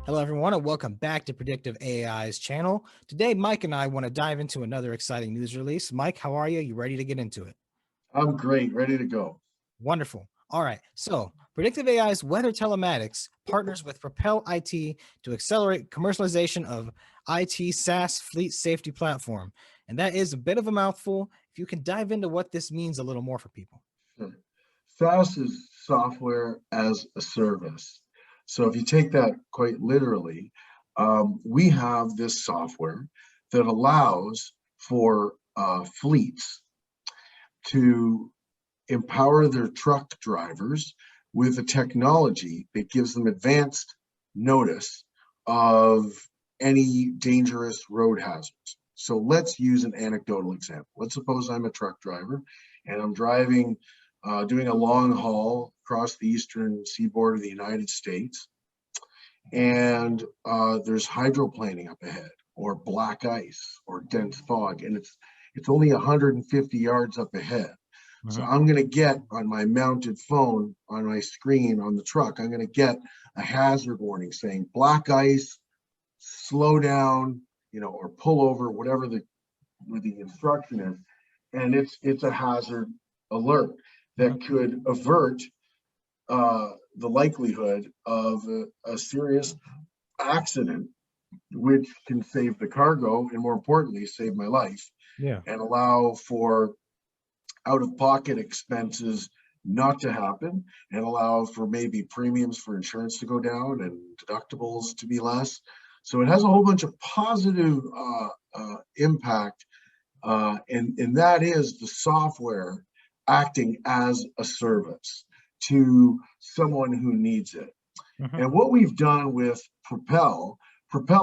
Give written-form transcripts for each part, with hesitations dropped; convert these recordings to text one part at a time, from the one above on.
Hello, everyone, and welcome back to Predictive AI's channel. Today, Mike and I want to dive into another exciting news release. Mike, how are you? You ready to get into it? I'm great, ready to go. Wonderful. All right. So, Predictive AI's weather telematics partners with Propel IT to accelerate commercialization of IT SaaS fleet safety platform. And that is a bit of a mouthful. If you can dive into what this means a little more for people. Sure. SaaS is software as a service. So if you take that quite literally, we have this software that allows for fleets to empower their truck drivers with a technology that gives them advanced notice of any dangerous road hazards. So let's use an anecdotal example. Let's suppose I'm a truck driver and I'm driving, doing a long haul across the eastern seaboard of the United States, and there's hydroplaning up ahead, or black ice, or dense fog, and it's only 150 yards up ahead. So I'm going to get on my mounted phone, on my screen on the truck, I'm going to get a hazard warning saying black ice, slow down, or pull over, whatever the instruction is. And it's a hazard alert that could avert the likelihood of a serious accident, which can save the cargo and, more importantly, save my life. Yeah. And allow for out-of-pocket expenses not to happen, and allow for maybe premiums for insurance to go down and deductibles to be less. So it has a whole bunch of positive impact, and that is the software acting as a service to someone who needs it. And what we've done with Propel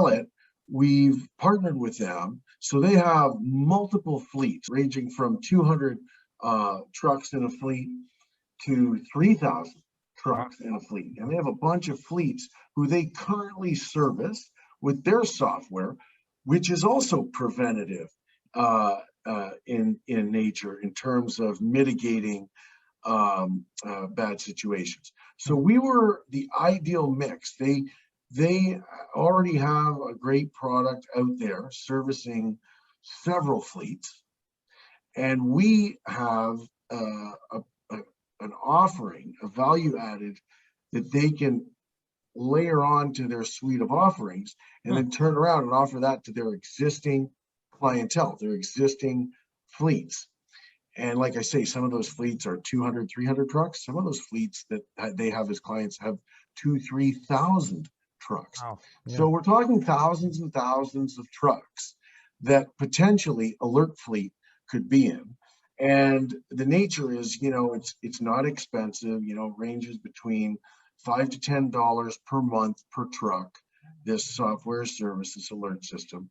It, we've partnered with them. So they have multiple fleets ranging from 200 trucks in a fleet to 3,000 trucks in a fleet. And they have a bunch of fleets who they currently service with their software, which is also preventative in nature in terms of mitigating bad situations. So we were the ideal mix. They already have a great product out there servicing several fleets, and we have an offering, a value added that they can layer on to their suite of offerings, and then turn around and offer that to their existing clientele, their existing fleets. And like I say, some of those fleets are 200, 300 trucks. Some of those fleets that they have as clients have 2,000-3,000 trucks. Wow. Yeah. So we're talking thousands and thousands of trucks that potentially Alert Fleet could be in. And the nature is, it's not expensive, ranges between $5 to $10 per month per truck, this software service, this alert system.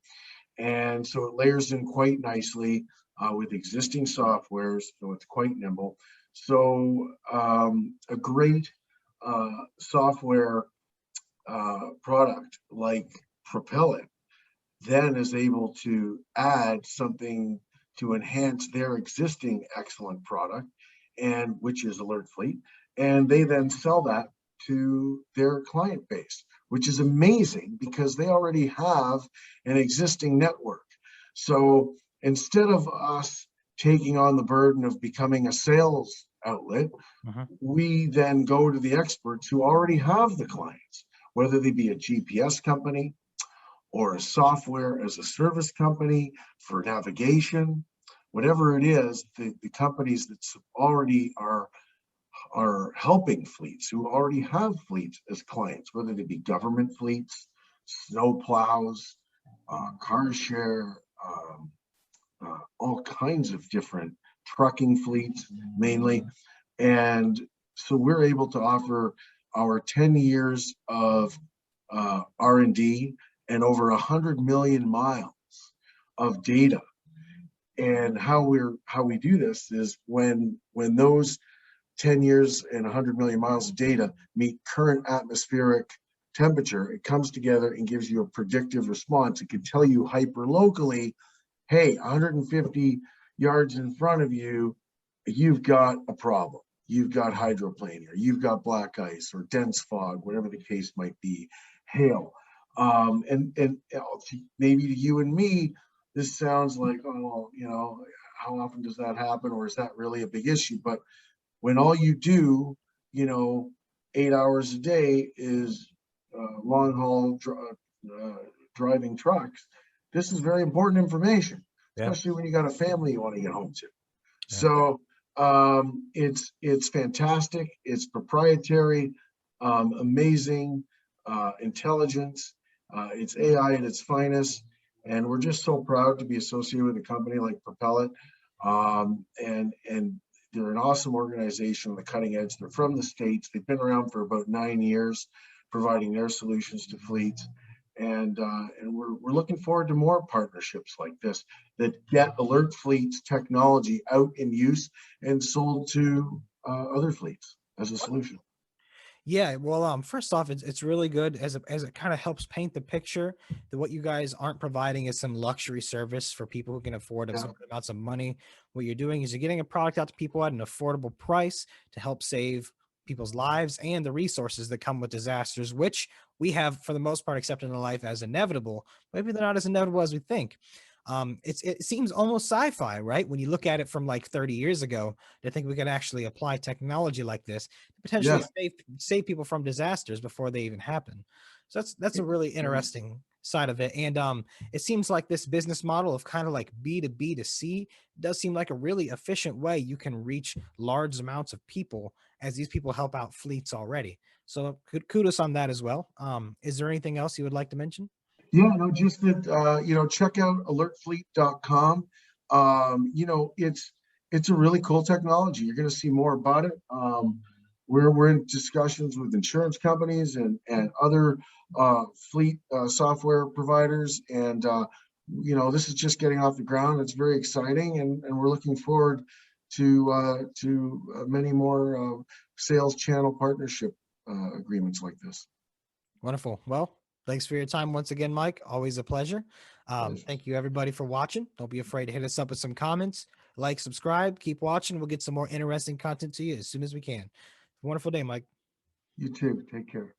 And so it layers in quite nicely with existing softwares, so it's quite nimble. So a great software product like Propel It then is able to add something to enhance their existing excellent product, and which is Alert Fleet, and they then sell that to their client base, which is amazing because they already have an existing network. So instead of us taking on the burden of becoming a sales outlet, we then go to the experts who already have the clients, whether they be a GPS company or a software as a service company for navigation, whatever it is, the companies that already are helping fleets, who already have fleets as clients, whether they be government fleets, snow plows, car share, all kinds of different trucking fleets mainly. And so we're able to offer our 10 years of R&D and over 100 million miles of data. And how we do this is when those 10 years and 100 million miles of data meet current atmospheric temperature, it comes together and gives you a predictive response. It can tell you hyper locally, hey, 150 yards in front of you, you've got a problem. You've got hydroplaning, or you've got black ice or dense fog, whatever the case might be, hail. And maybe to you and me, this sounds like, oh, well, how often does that happen, or is that really a big issue? But when all you do, you know, 8 hours a day is long haul driving trucks, this is very important information, Yeah. especially when you got a family you want to get home to. Yeah. So it's fantastic. It's proprietary, amazing intelligence. It's AI at its finest, and we're just so proud to be associated with a company like Propel. And they're an awesome organization on the cutting edge. They're from the States. They've been around for about 9 years, providing their solutions to fleets. And we're looking forward to more partnerships like this that get Alert Fleet's technology out in use and sold to other fleets as a solution. Yeah, well, first off, it's really good as it kind of helps paint the picture that what you guys aren't providing is some luxury service for people who can afford Yeah, absorbent amounts of money. What you're doing is you're getting a product out to people at an affordable price to help save people's lives and the resources that come with disasters, which we have for the most part accepted in life as inevitable. Maybe they're not as inevitable as we think. It seems almost sci-fi, right? When you look at it from like 30 years ago, to think we could actually apply technology like this potentially yeah, save people from disasters before they even happen. So that's a really yeah, interesting side of it. And it seems like this business model of kind of like B to B to C does seem like a really efficient way you can reach large amounts of people as these people help out fleets already. So kudos on that as well. Is there anything else you would like to mention? yeah. No, just that check out alertfleet.com. It's a really cool technology. You're going to see more about it. We're in discussions with insurance companies and other fleet software providers, and this is just getting off the ground. It's very exciting, and we're looking forward to many more sales channel partnership agreements like this. Wonderful. Well, thanks for your time once again, Mike. Always a pleasure. Pleasure. Thank you, everybody, for watching. Don't be afraid to hit us up with some comments, like, subscribe, keep watching. We'll get some more interesting content to you as soon as we can. Wonderful day, Mike. You too. Take care.